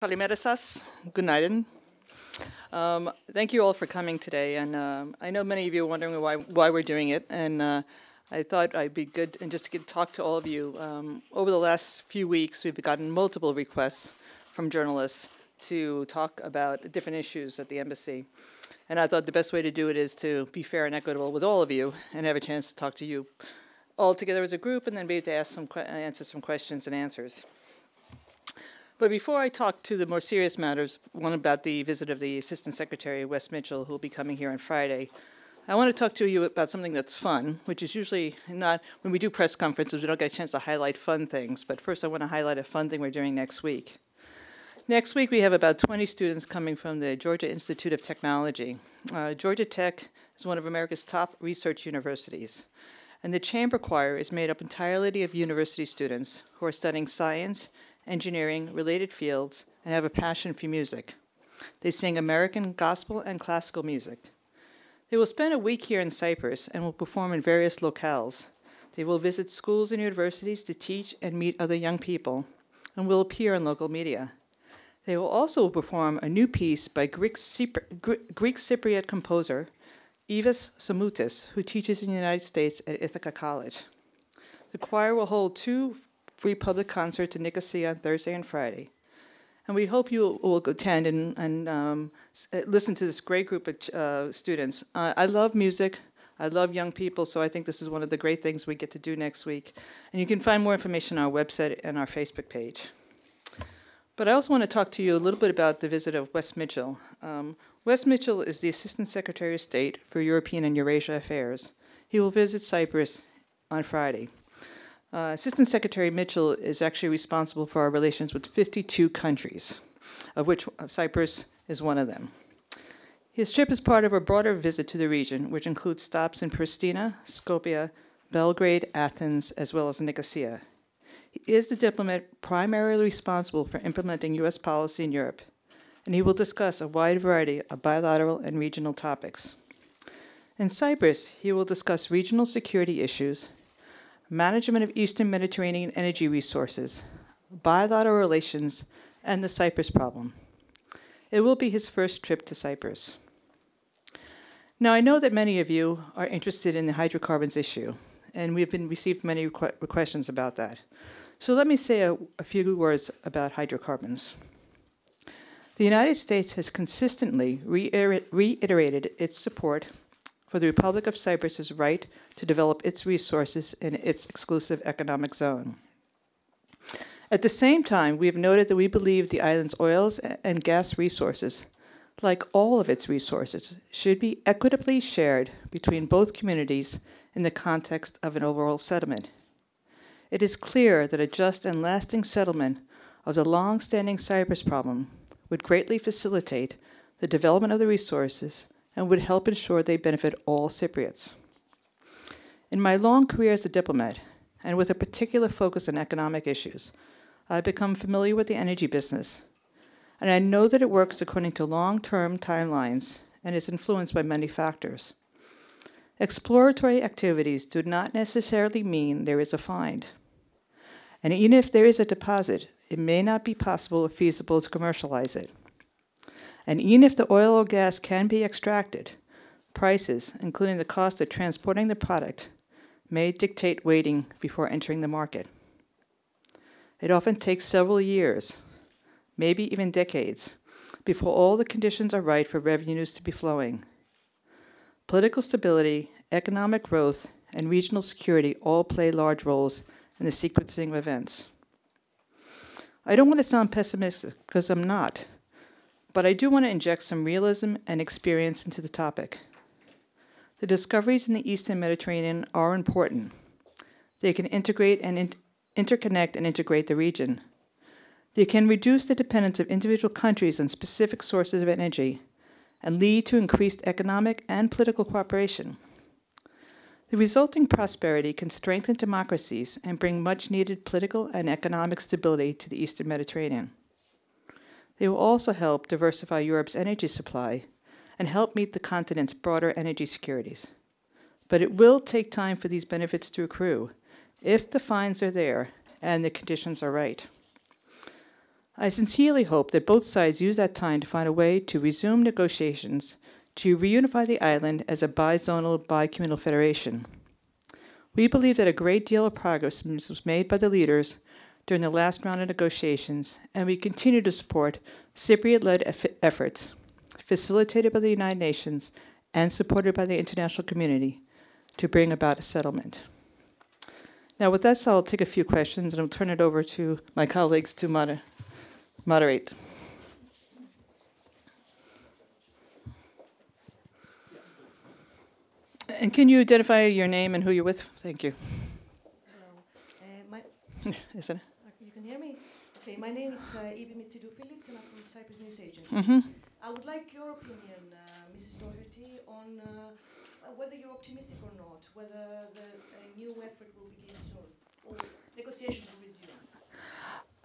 Kalimera σας. Good night. Thank you all for coming today, and I know many of you are wondering why we're doing it, and I thought I'd be good and just to talk to all of you. Over the last few weeks, we've gotten multiple requests from journalists to talk about different issues at the embassy, and I thought the best way to do it is to be fair and equitable with all of you and have a chance to talk to you all together as a group, and then be able to answer some questions and answers. But before I talk to the more serious matters, one about the visit of the Assistant Secretary, Wes Mitchell, who will be coming here on Friday, I want to talk to you about something that's fun, which is usually not, when we do press conferences, we don't get a chance to highlight fun things. But first I want to highlight a fun thing we're doing next week. Next week we have about 20 students coming from the Georgia Institute of Technology. Georgia Tech is one of America's top research universities. And the chamber choir is made up entirely of university students who are studying science, engineering, related fields, and have a passion for music. They sing American gospel and classical music. They will spend a week here in Cyprus and will perform in various locales. They will visit schools and universities to teach and meet other young people, and will appear in local media. They will also perform a new piece by Greek Cypriot composer Ivas Samoutis, who teaches in the United States at Ithaca College. The choir will hold 2 free public concerts in Nicosia on Thursday and Friday. And we hope you will attend and listen to this great group of students. I love music. I love young people, so I think this is one of the great things we get to do next week. And you can find more information on our website and our Facebook page. But I also want to talk to you a little bit about the visit of Wes Mitchell. Wes Mitchell is the Assistant Secretary of State for European and Eurasia Affairs. He will visit Cyprus on Friday. Assistant Secretary Mitchell is actually responsible for our relations with 52 countries, of which Cyprus is one of them. His trip is part of a broader visit to the region, which includes stops in Pristina, Skopje, Belgrade, Athens, as well as Nicosia. He is the diplomat primarily responsible for implementing U.S. policy in Europe, and he will discuss a wide variety of bilateral and regional topics. In Cyprus, he will discuss regional security issues, management of Eastern Mediterranean energy resources, bilateral relations, and the Cyprus problem. It will be his first trip to Cyprus. Now, I know that many of you are interested in the hydrocarbons issue, and we've received many questions about that. So let me say a few words about hydrocarbons. The United States has consistently reiterated its support for the Republic of Cyprus's right to develop its resources in its exclusive economic zone. At the same time, we have noted that we believe the island's oils and gas resources, like all of its resources, should be equitably shared between both communities in the context of an overall settlement. It is clear that a just and lasting settlement of the long-standing Cyprus problem would greatly facilitate the development of the resources and would help ensure they benefit all Cypriots. In my long career as a diplomat, and with a particular focus on economic issues, I've become familiar with the energy business, and I know that it works according to long-term timelines and is influenced by many factors. Exploratory activities do not necessarily mean there is a find. And even if there is a deposit, it may not be possible or feasible to commercialize it. And even if the oil or gas can be extracted, prices, including the cost of transporting the product, may dictate waiting before entering the market. It often takes several years, maybe even decades, before all the conditions are right for revenues to be flowing. Political stability, economic growth, and regional security all play large roles in the sequencing of events. I don't want to sound pessimistic, because I'm not. But I do want to inject some realism and experience into the topic. The discoveries in the Eastern Mediterranean are important. They can integrate and interconnect and integrate the region. They can reduce the dependence of individual countries on specific sources of energy and lead to increased economic and political cooperation. The resulting prosperity can strengthen democracies and bring much-needed political and economic stability to the Eastern Mediterranean. They will also help diversify Europe's energy supply and help meet the continent's broader energy securities. But it will take time for these benefits to accrue if the finds are there and the conditions are right. I sincerely hope that both sides use that time to find a way to resume negotiations to reunify the island as a bizonal, bi-communal federation. We believe that a great deal of progress was made by the leaders during the last round of negotiations, and we continue to support Cypriot-led efforts facilitated by the United Nations and supported by the international community to bring about a settlement. Now, with that, I'll take a few questions, and I'll turn it over to my colleagues to moderate. And can you identify your name and who you're with? Thank you. Is it? You can hear me? Okay, my name is Ibi Mitsidou-Phillips, and I'm from the Cyprus News Agency. I would like your opinion, Mrs. Doherty, on whether you're optimistic or not, whether the new effort will begin soon, or negotiations will resume.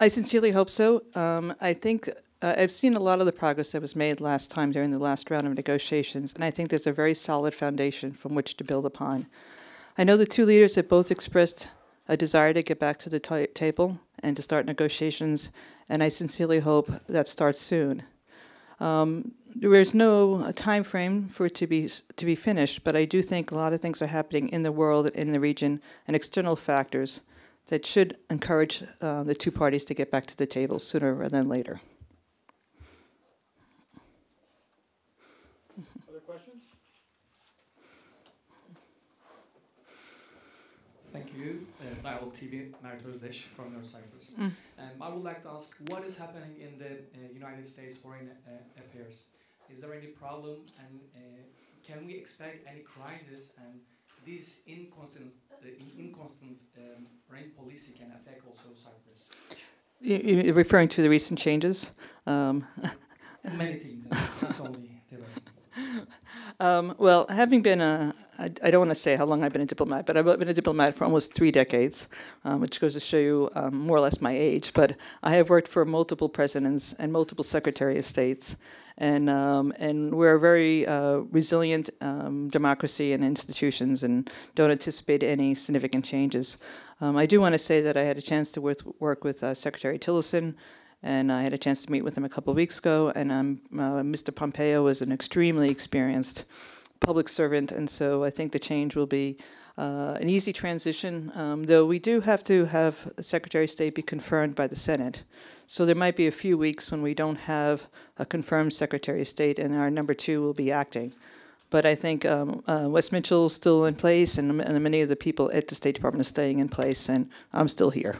I sincerely hope so. I think I've seen a lot of the progress that was made last time during the last round of negotiations, and I think there's a very solid foundation from which to build upon. I know the two leaders have both expressed a desire to get back to the table and to start negotiations, and I sincerely hope that starts soon. There is no time frame for it to be finished, but I do think a lot of things are happening in the world, in the region, and external factors that should encourage the two parties to get back to the table sooner rather than later. Other questions? Thank you. Dialogue TV, Mert Özdeş from North Cyprus. I would like to ask, what is happening in the United States Foreign Affairs? Is there any problem, and can we expect any crisis, and this inconstant foreign policy can affect also Cyprus? You're referring to the recent changes? Many things, not only the rest. Well, having been I don't want to say how long I've been a diplomat, but I've been a diplomat for almost 3 decades, which goes to show you more or less my age. But I have worked for multiple presidents and multiple secretaries of states, and we're a very resilient democracy and institutions, and don't anticipate any significant changes. I do want to say that I had a chance to work with Secretary Tillerson, and I had a chance to meet with him a couple of weeks ago, and Mr. Pompeo is an extremely experienced public servant, and so I think the change will be an easy transition, though we do have to have Secretary of State be confirmed by the Senate. So there might be a few weeks when we don't have a confirmed Secretary of State, and our number 2 will be acting. But I think Wes Mitchell is still in place, and many of the people at the State Department are staying in place, and I'm still here.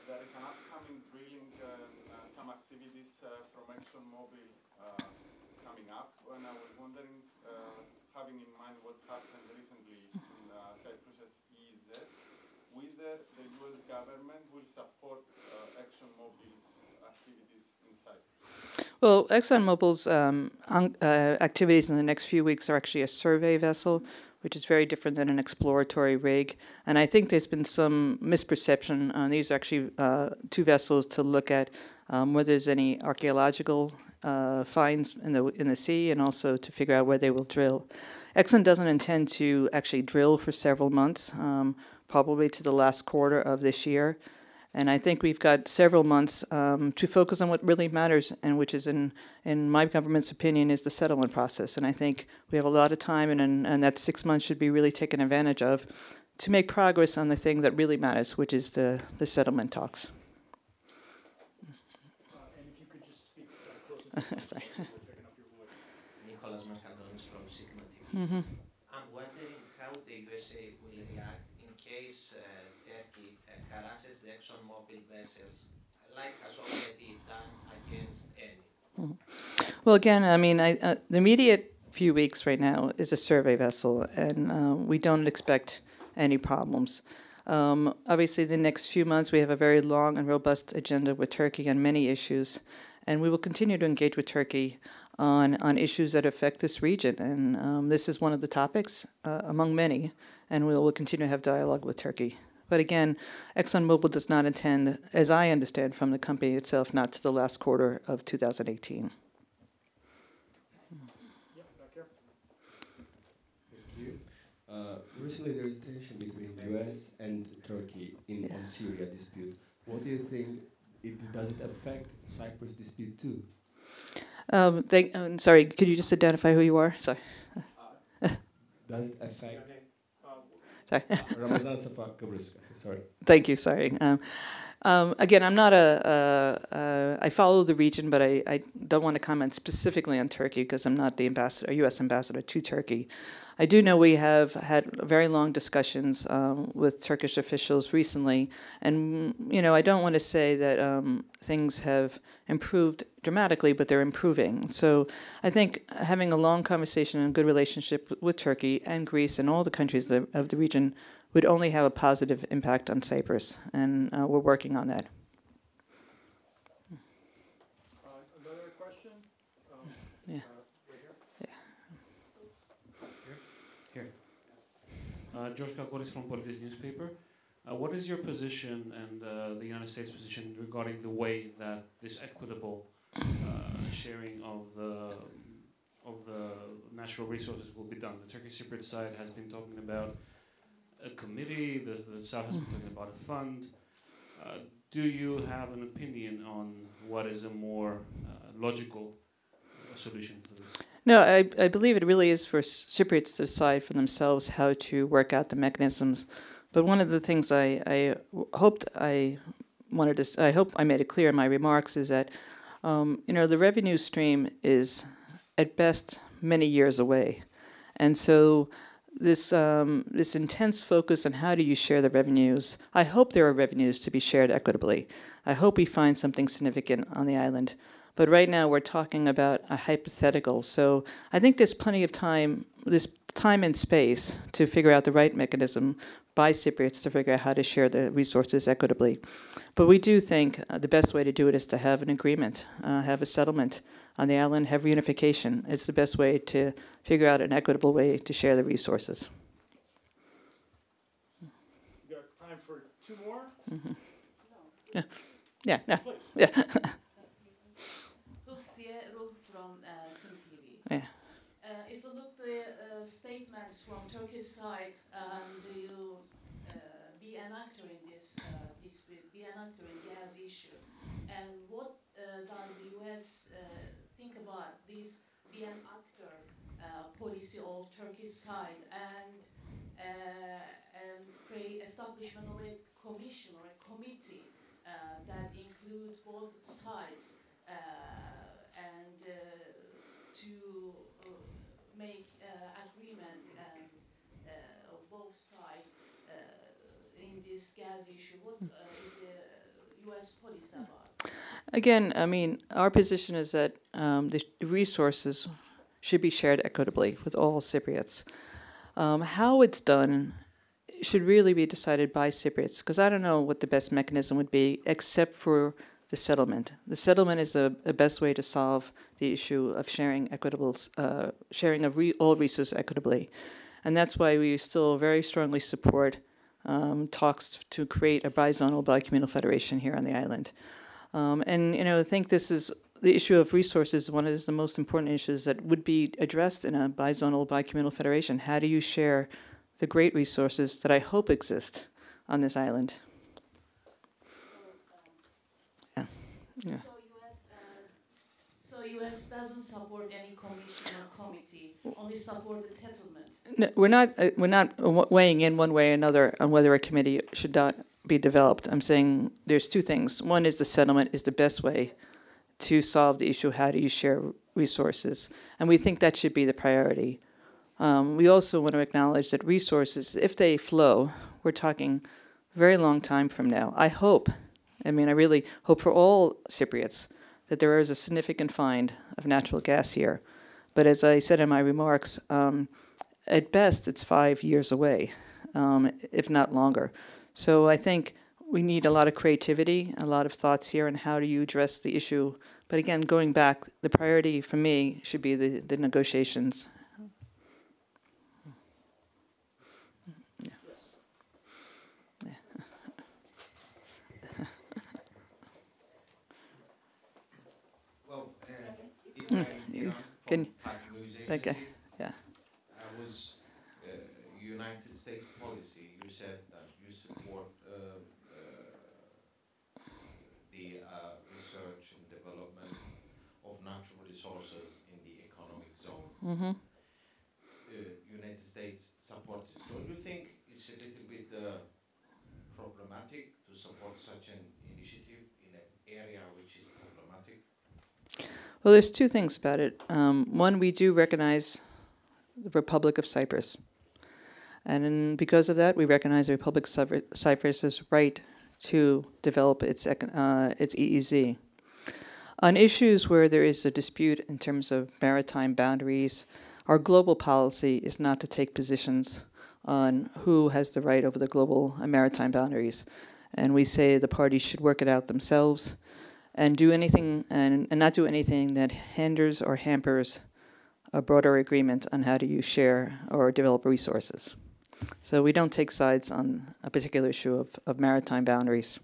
There is an upcoming drilling and some activities from ExxonMobil coming up, and I was wondering, having in mind what happened recently in Cyprus as EEZ, whether the US government will support ExxonMobil's activities in Cyprus. Well, ExxonMobil's activities in the next few weeks are actually a survey vessel, which is very different than an exploratory rig. And I think there's been some misperception. These are actually 2 vessels to look at whether there's any archaeological finds in the sea, and also to figure out where they will drill. Exxon doesn't intend to actually drill for several months, probably to the last quarter of this year. And I think we've got several months to focus on what really matters, and which is, in my government's opinion, is the settlement process. And I think we have a lot of time, and that 6 months should be really taken advantage of to make progress on the thing that really matters, which is the settlement talks. And if you could just speak closer. Sorry. Nicholas Mercadonis from Sigma TV. I'm wondering how the USA will react in case Turkey harasses the ExxonMobil vessels, like has already done against Eni. Well, again, I mean, the immediate few weeks right now is a survey vessel, and we don't expect any problems. Obviously, the next few months, we have a very long and robust agenda with Turkey on many issues, and we will continue to engage with Turkey on issues that affect this region. And this is one of the topics among many, and we will continue to have dialogue with Turkey. But again, ExxonMobil does not intend, as I understand from the company itself, not to the last quarter of 2018. recently there is tension between the US and Turkey on Syria dispute. What do you think? Does it affect Cyprus dispute too? Sorry, could you just identify who you are? Sorry. Does it affect? Sorry. Ramazan Safa Kıbrıs. Sorry. Thank you. Sorry. Again, I'm not I follow the region, but I don't want to comment specifically on Turkey because I'm not the ambassador, U.S. ambassador to Turkey. I do know we have had very long discussions with Turkish officials recently, and I don't want to say that things have improved dramatically, but they're improving. So I think having a long conversation and a good relationship with Turkey and Greece and all the countries of the region would only have a positive impact on Cyprus, and we're working on that. Another question? Yeah. George Kakoris from Politics newspaper. What is your position and the United States position regarding the way that this equitable sharing of the natural resources will be done? The Turkish Cypriot side has been talking about a committee, the South has been talking about a fund. Do you have an opinion on what is a more logical solution to this? No, I believe it really is for Cypriots to decide for themselves how to work out the mechanisms. But one of the things I hope I made it clear in my remarks is that the revenue stream is at best many years away, and so this intense focus on how do you share the revenues. I hope there are revenues to be shared equitably. I hope we find something significant on the island. But right now we're talking about a hypothetical. So I think there's plenty of time, this time and space to figure out the right mechanism by Cypriots to figure out how to share the resources equitably. But we do think the best way to do it is to have an agreement, have a settlement on the island, have reunification. It's the best way to figure out an equitable way to share the resources. You got time for two more? Mm-hmm. No. Yeah. Yeah. Yeah. If you look the statements from Turkish side, do you be an actor in this dispute, be an actor in gas issue, and what does the U.S. think about this be an actor policy of Turkish side and create establishment of a commission or a committee that includes both sides and to make agreement and of both sides in this gas issue. What is the U.S. policy about? Again, I mean, our position is that the resources should be shared equitably with all Cypriots. How it's done should really be decided by Cypriots, because I don't know what the best mechanism would be except for the settlement. The settlement is the best way to solve the issue of sharing sharing of all resources equitably. And that's why we still very strongly support talks to create a bizonal bicommunal federation here on the island. I think this is the issue of resources, one of the most important issues that would be addressed in a bizonal bicommunal federation. How do you share the great resources that I hope exist on this island? Yeah. So U.S. doesn't support any commission or committee, only support the settlement. No, we're not weighing in one way or another on whether a committee should not be developed. I'm saying there's two things. One is the settlement is the best way to solve the issue. How do you share resources? And we think that should be the priority. We also want to acknowledge that resources, if they flow, we're talking a very long time from now. I really hope for all Cypriots that there is a significant find of natural gas here. But as I said in my remarks, at best it's 5 years away, if not longer. So I think we need a lot of creativity, a lot of thoughts here on how do you address the issue. But again, going back, the priority for me should be the negotiations. Okay. Yeah. I was United United States policy, you said that you support the research and development of natural resources in the economic zone. Mm-hmm. United States supports it. Don't you think it's a little bit problematic to support such an initiative in an area which is problematic? Well, there's two things about it. One, we do recognize the Republic of Cyprus. And because of that, we recognize the Republic of Cyprus's right to develop its EEZ. On issues where there is a dispute in terms of maritime boundaries, our global policy is not to take positions on who has the right over the global maritime boundaries. And we say the parties should work it out themselves and do anything and not do anything that hinders or hampers a broader agreement on how to share or develop resources. So we don't take sides on a particular issue of maritime boundaries.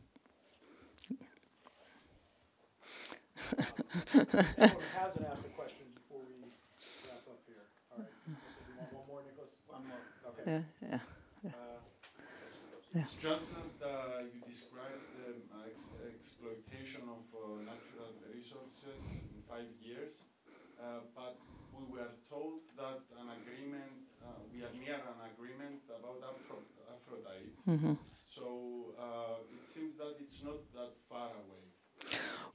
Anyone hasn't asked a question before we wrap up here? All right. You want one more, Nicholas? One more. Okay. Yeah. It's just that you described the exploitation of natural resources in 5 years, but we were told that an agreement, we are near an agreement about Aphrodite. Mm-hmm. So it seems that it's not that far away.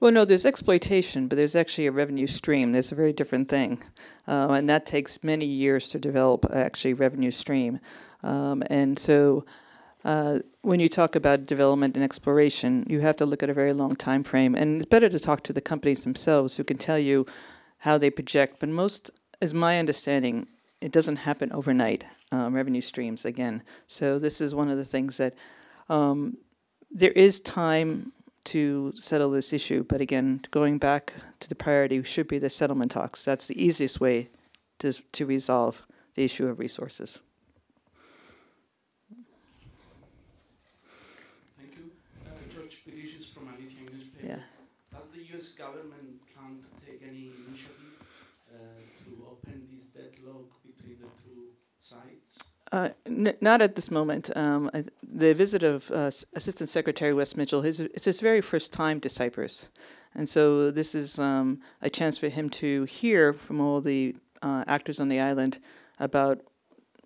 Well, no, there's exploitation, but there's actually a revenue stream. There's a very different thing. And that takes many years to develop, actually, revenue stream. And so when you talk about development and exploration, you have to look at a very long time frame. And it's better to talk to the companies themselves who can tell you how they project. But most, as my understanding, it doesn't happen overnight, revenue streams, again. So this is one of the things that there is time to settle this issue. But again, going back to the priority should be the settlement talks. That's the easiest way to resolve the issue of resources. Thank you. George Perisius from Alethea newspaper. Yeah. Does the U.S. government plan to take any initiative to open this deadlock between the two sides? Not at this moment. The visit of Assistant Secretary Wes Mitchell, it's his very first time to Cyprus. And so this is a chance for him to hear from all the actors on the island about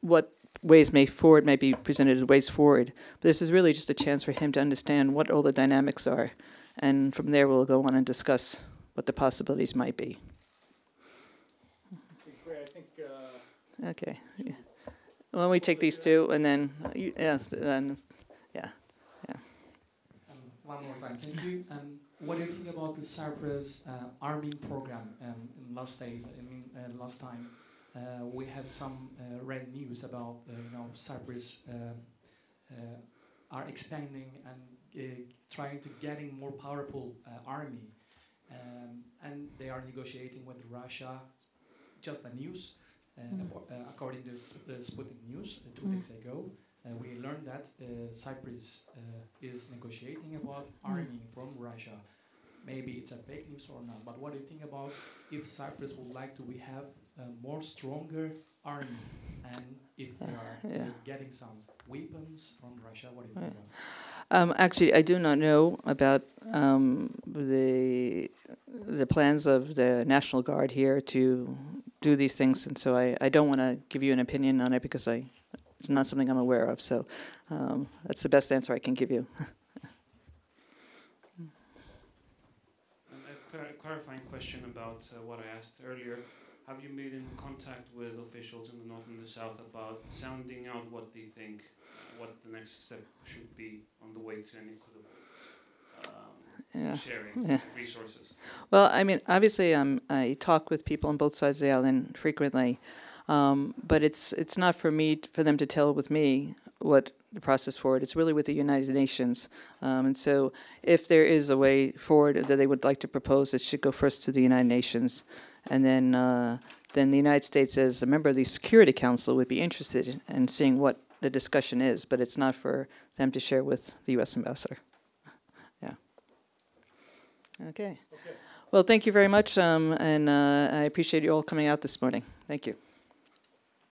what ways might be presented as ways forward. But this is really just a chance for him to understand what all the dynamics are. And from there, we'll go on and discuss what the possibilities might be. Great. I think. Okay. Yeah. Well, we take these two, and then yeah. One more time, thank you. What do you think about the Cyprus arming program? In last days, last time, we had some red news about Cyprus are expanding and trying to getting more powerful army, and they are negotiating with Russia. Just the news, according to the Sputnik News 2 days ago, we learned that Cyprus is negotiating about arming from Russia. Maybe it's a fake news or not, but what do you think about if Cyprus would like to have a more stronger army, and if they are getting some weapons from Russia? What do you think about? Actually, I do not know about the plans of the National Guard here to do these things, and so I don't want to give you an opinion on it because it's not something I'm aware of. So that's the best answer I can give you. A clarifying question about what I asked earlier. Have you been in contact with officials in the north and the south about sounding out what they think, what the next step should be on the way to an equitable sharing of resources? Well, I mean, obviously, I talk with people on both sides of the island frequently, but it's not for them to tell with me what the process forward. It's really with the United Nations, and so if there is a way forward that they would like to propose, it should go first to the United Nations, and then the United States, as a member of the Security Council, would be interested in seeing what the discussion is, but it's not for them to share with the U.S. ambassador. Yeah. Okay. Well, thank you very much, and I appreciate you all coming out this morning. Thank you.